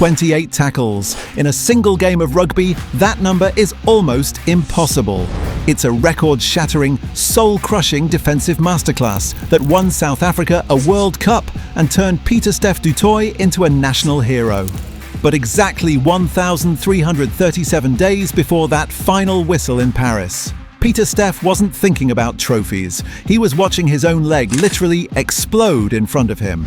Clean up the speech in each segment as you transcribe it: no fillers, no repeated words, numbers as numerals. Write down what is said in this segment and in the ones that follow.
28 tackles. In a single game of rugby, that number is almost impossible. It's a record-shattering, soul-crushing defensive masterclass that won South Africa a World Cup and turned Pieter-Steph du Toit into a national hero. But exactly 1,337 days before that final whistle in Paris, Pieter-Steph wasn't thinking about trophies. He was watching his own leg literally explode in front of him.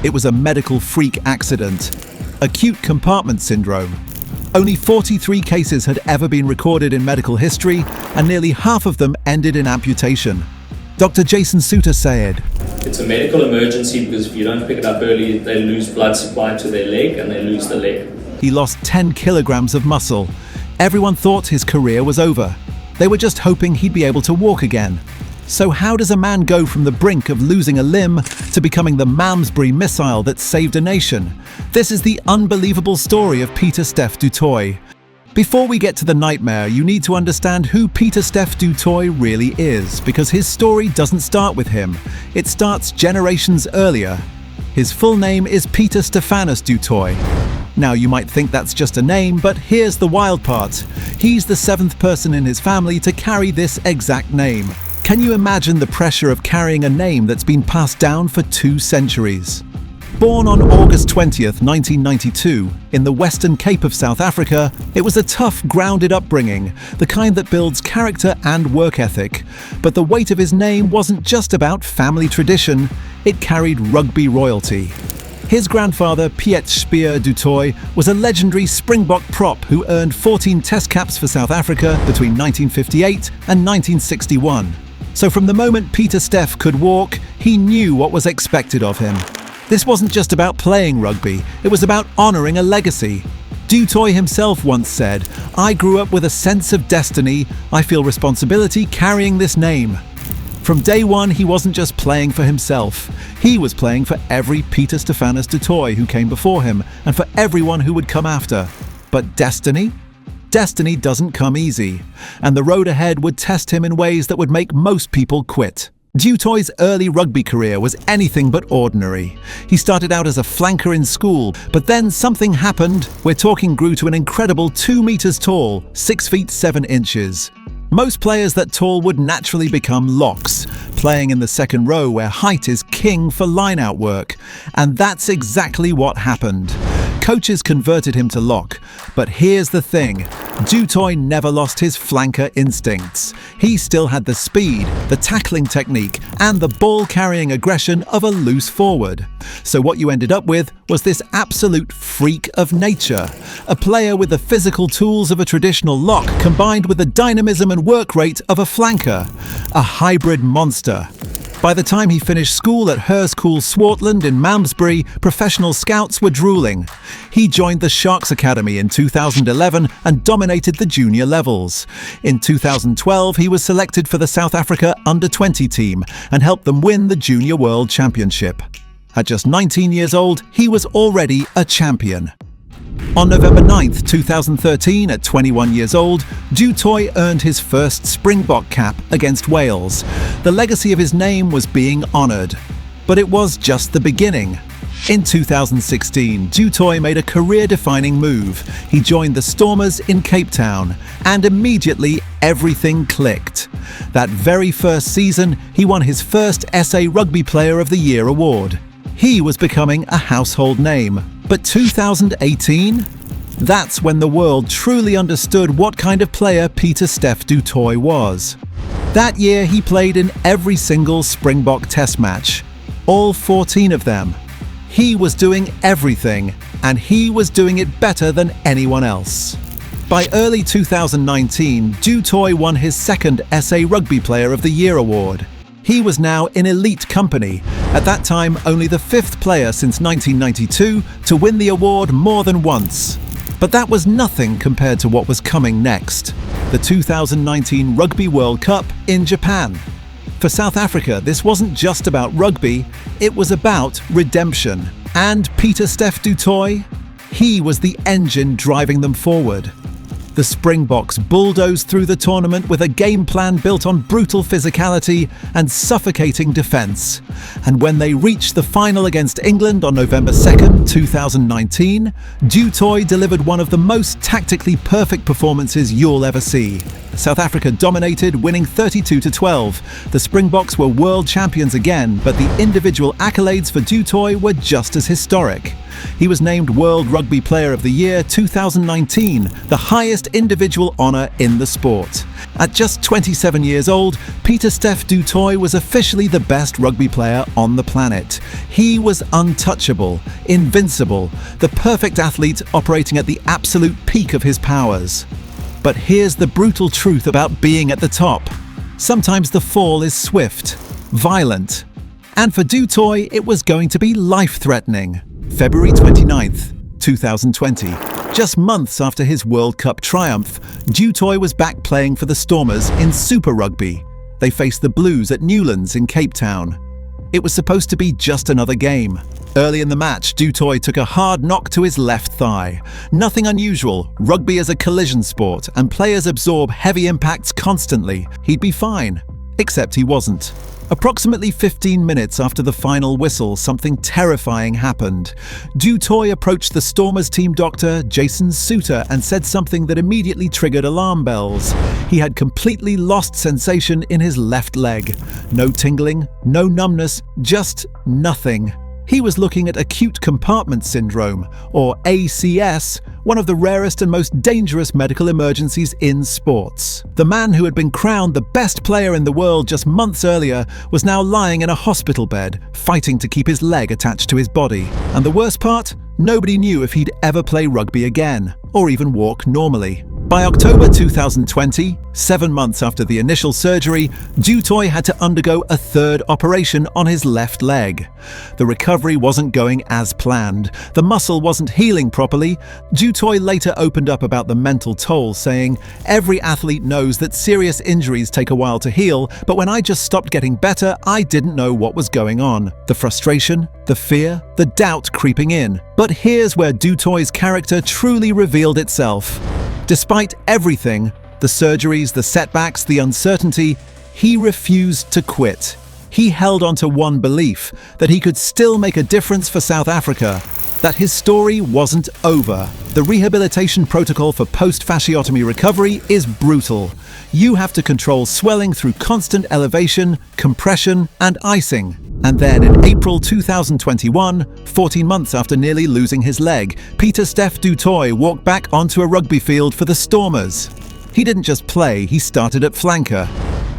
It was a medical freak accident. Acute compartment syndrome. Only 43 cases had ever been recorded in medical history, and nearly half of them ended in amputation. Dr. Jason Suter said, "It's a medical emergency because if you don't pick it up early, they lose blood supply to their leg and they lose the leg." He lost 10 kilograms of muscle. Everyone thought his career was over. They were just hoping he'd be able to walk again. So how does a man go from the brink of losing a limb to becoming the Malmesbury missile that saved a nation? This is the unbelievable story of Pieter-Steph du Toit. Before we get to the nightmare, you need to understand who Pieter-Steph du Toit really is, because his story doesn't start with him. It starts generations earlier. His full name is Pieter-Stephanus du Toit. Now you might think that's just a name, but here's the wild part. He's the 7th person in his family to carry this exact name. Can you imagine the pressure of carrying a name that's been passed down for 2 centuries? Born on August 20th, 1992, in the Western Cape of South Africa, it was a tough, grounded upbringing, the kind that builds character and work ethic. But the weight of his name wasn't just about family tradition, it carried rugby royalty. His grandfather, Pieter-Steph du Toit, was a legendary Springbok prop who earned 14 Test caps for South Africa between 1958 and 1961. So from the moment Pieter-Steph could walk, he knew what was expected of him. This wasn't just about playing rugby, it was about honouring a legacy. Du Toit himself once said, "I grew up with a sense of destiny. I feel responsibility carrying this name." From day one, he wasn't just playing for himself. He was playing for every Pieter-Stephanus du Toit who came before him and for everyone who would come after. But destiny? Destiny doesn't come easy, and the road ahead would test him in ways that would make most people quit. Du Toit's early rugby career was anything but ordinary. He started out as a flanker in school, but then something happened. We're talking grew to an incredible 2 meters tall, 6 feet 7 inches. Most players that tall would naturally become locks, playing in the second row where height is king for line-out work. And that's exactly what happened. Coaches converted him to lock, but here's the thing. Du Toit never lost his flanker instincts. He still had the speed, the tackling technique, and the ball-carrying aggression of a loose forward. So what you ended up with was this absolute freak of nature. A player with the physical tools of a traditional lock combined with the dynamism and work rate of a flanker. A hybrid monster. By the time he finished school at Hoërskool Swartland in Malmesbury, professional scouts were drooling. He joined the Sharks Academy in 2011 and dominated the junior levels. In 2012, he was selected for the South Africa Under-20 team and helped them win the Junior World Championship. At just 19 years old, he was already a champion. On November 9th, 2013, at 21 years old, Du Toit earned his first Springbok cap against Wales. The legacy of his name was being honoured. But it was just the beginning. In 2016, Du Toit made a career-defining move. He joined the Stormers in Cape Town, and immediately everything clicked. That very first season, he won his first SA Rugby Player of the Year award. He was becoming a household name. But 2018? That's when the world truly understood what kind of player Pieter-Steph du Toit was. That year he played in every single Springbok Test match. All 14 of them. He was doing everything, and he was doing it better than anyone else. By early 2019, Du Toit won his second SA Rugby Player of the Year award. He was now in elite company, at that time only the 5th player since 1992 to win the award more than once. But that was nothing compared to what was coming next, the 2019 Rugby World Cup in Japan. For South Africa, this wasn't just about rugby, it was about redemption. And Pieter-Steph du Toit? He was the engine driving them forward. The Springboks bulldozed through the tournament with a game plan built on brutal physicality and suffocating defence. And when they reached the final against England on November 2nd, 2019, Du Toit delivered one of the most tactically perfect performances you'll ever see. South Africa dominated, winning 32-12. The Springboks were world champions again, but the individual accolades for Du Toit were just as historic. He was named World Rugby Player of the Year 2019, the highest individual honour in the sport. At just 27 years old, Pieter-Steph du Toit was officially the best rugby player on the planet. He was untouchable, invincible, the perfect athlete operating at the absolute peak of his powers. But here's the brutal truth about being at the top. Sometimes the fall is swift, violent. And for Du Toit, it was going to be life-threatening. February 29th, 2020. Just months after his World Cup triumph, Du Toit was back playing for the Stormers in Super Rugby. They faced the Blues at Newlands in Cape Town. It was supposed to be just another game. Early in the match, Du Toit took a hard knock to his left thigh. Nothing unusual. Rugby is a collision sport, and players absorb heavy impacts constantly. He'd be fine. Except he wasn't. Approximately 15 minutes after the final whistle, something terrifying happened. Du Toit approached the Stormers team doctor, Jason Suter, and said something that immediately triggered alarm bells. He had completely lost sensation in his left leg. No tingling, no numbness, just nothing. He was looking at acute compartment syndrome, or ACS, one of the rarest and most dangerous medical emergencies in sports. The man who had been crowned the best player in the world just months earlier was now lying in a hospital bed, fighting to keep his leg attached to his body. And the worst part? Nobody knew if he'd ever play rugby again, or even walk normally. By October 2020, 7 months after the initial surgery, Du Toit had to undergo a third operation on his left leg. The recovery wasn't going as planned. The muscle wasn't healing properly. Du Toit later opened up about the mental toll, saying, "Every athlete knows that serious injuries take a while to heal, but when I just stopped getting better, I didn't know what was going on." The frustration, the fear, the doubt creeping in. But here's where Du Toit's character truly revealed itself. Despite everything, the surgeries, the setbacks, the uncertainty, he refused to quit. He held on to one belief, that he could still make a difference for South Africa, that his story wasn't over. The rehabilitation protocol for post-fasciotomy recovery is brutal. You have to control swelling through constant elevation, compression, and icing. And then in April 2021, 14 months after nearly losing his leg, Pieter-Steph du Toit walked back onto a rugby field for the Stormers. He didn't just play, he started at flanker.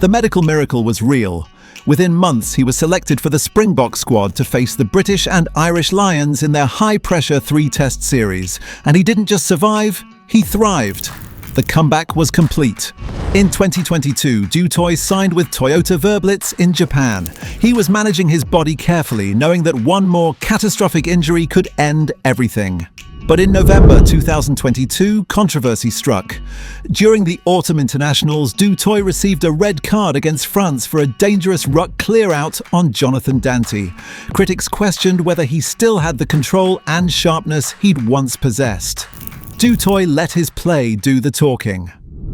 The medical miracle was real. Within months, he was selected for the Springbok squad to face the British and Irish Lions in their high-pressure 3-test series. And he didn't just survive, he thrived. The comeback was complete. In 2022, Du Toit signed with Toyota Verblitz in Japan. He was managing his body carefully, knowing that one more catastrophic injury could end everything. But in November 2022, controversy struck. During the Autumn Internationals, Du Toit received a red card against France for a dangerous ruck clear-out on Jonathan Dante. Critics questioned whether he still had the control and sharpness he'd once possessed. Du Toit let his play do the talking.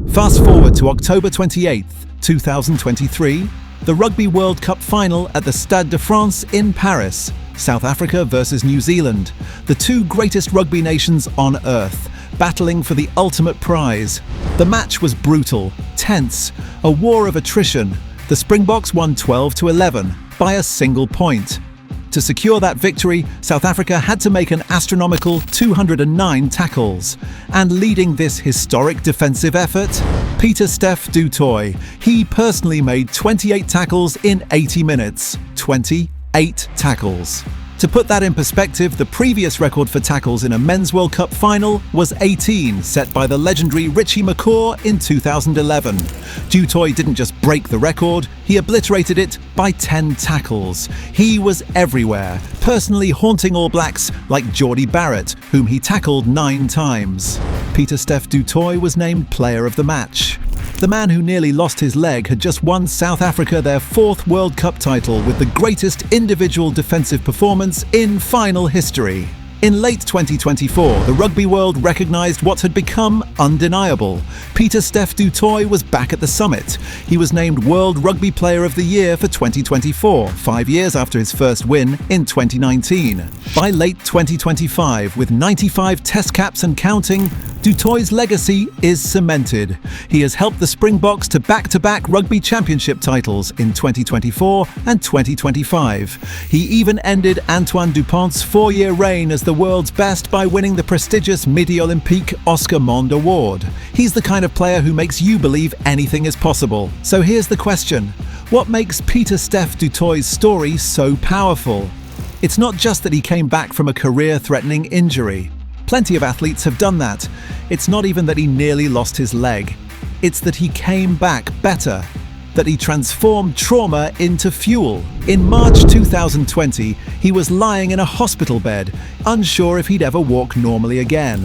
Fast forward to October 28th, 2023, the Rugby World Cup final at the Stade de France in Paris. South Africa versus New Zealand, the two greatest rugby nations on earth, battling for the ultimate prize. The match was brutal, tense, a war of attrition. The Springboks won 12-11 by a single point. To secure that victory, South Africa had to make an astronomical 209 tackles. And leading this historic defensive effort, Pieter-Steph du Toit. He personally made 28 tackles in 80 minutes. 28 tackles. To put that in perspective, the previous record for tackles in a Men's World Cup final was 18, set by the legendary Richie McCaw in 2011. Du Toit didn't just break the record, he obliterated it by 10 tackles. He was everywhere, personally haunting All Blacks like Geordie Barrett, whom he tackled 9 times. Pieter-Steph du Toit was named Player of the Match. The man who nearly lost his leg had just won South Africa their 4th World Cup title with the greatest individual defensive performance in final history. In late 2024, the rugby world recognised what had become undeniable. Pieter-Steph du Toit was back at the summit. He was named World Rugby Player of the Year for 2024, 5 years after his first win in 2019. By late 2025, with 95 test caps and counting, du Toit's legacy is cemented. He has helped the Springboks to back-to-back rugby championship titles in 2024 and 2025. He even ended Antoine Dupont's 4-year reign as the world's best by winning the prestigious Midi Olympique Oscar Monde Award. He's the kind of player who makes you believe anything is possible. So here's the question: what makes Pieter-Steph du Toit's story so powerful? It's not just that he came back from a career-threatening injury. Plenty of athletes have done that. It's not even that he nearly lost his leg. It's that he came back better, that he transformed trauma into fuel. In March 2020, he was lying in a hospital bed, unsure if he'd ever walk normally again.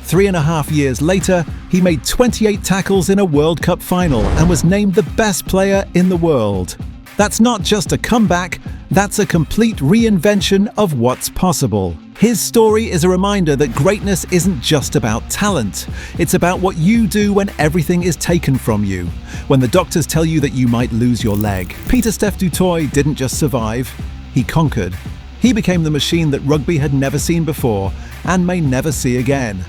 3.5 years later, he made 28 tackles in a World Cup final and was named the best player in the world. That's not just a comeback, that's a complete reinvention of what's possible. His story is a reminder that greatness isn't just about talent. It's about what you do when everything is taken from you. When the doctors tell you that you might lose your leg. Pieter-Steph du Toit didn't just survive, he conquered. He became the machine that rugby had never seen before and may never see again.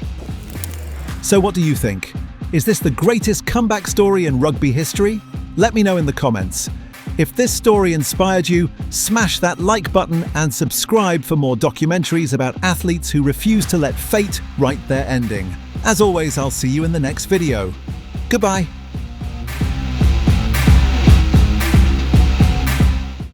So what do you think? Is this the greatest comeback story in rugby history? Let me know in the comments. If this story inspired you, smash that like button and subscribe for more documentaries about athletes who refuse to let fate write their ending. As always, I'll see you in the next video. Goodbye.